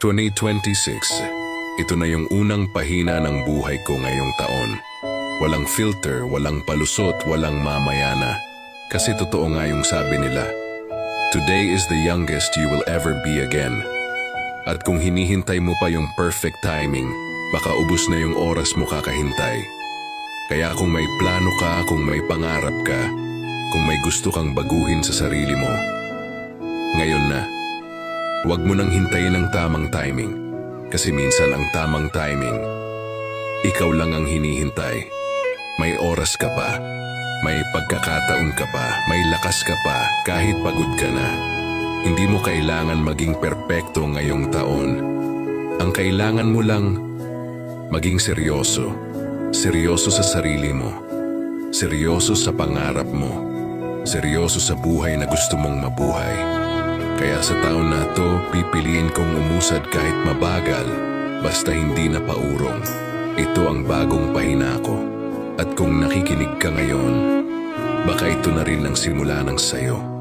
2026, ito na yung unang pahina ng buhay ko ngayong taon. Walang filter, walang palusot, walang mamayana. Kasi totoo nga yung sabi nila, today is the youngest you will ever be again. At kung hinihintay mo pa yung perfect timing, baka ubos na yung oras mo kakahintay. Kaya kung may plano ka, kung may pangarap ka, kung may gusto kang baguhin sa sarili mo, ngayon na. Huwag mo nang hintayin ang tamang timing. Kasi minsan ang tamang timing, ikaw lang ang hinihintay. May oras ka pa, may pagkakataon ka pa, may lakas ka pa, kahit pagod ka na. Hindi mo kailangan maging perpekto ngayong taon. Ang kailangan mo lang, maging seryoso. Seryoso sa sarili mo. Seryoso sa pangarap mo. Seryoso sa buhay na gusto mong mabuhay. Kaya sa taon na to, pipiliin kong umusad kahit mabagal, basta hindi na paurong. Ito ang bagong pahina ko. At kung nakikinig ka ngayon, baka ito na rin ang simula ng sayo.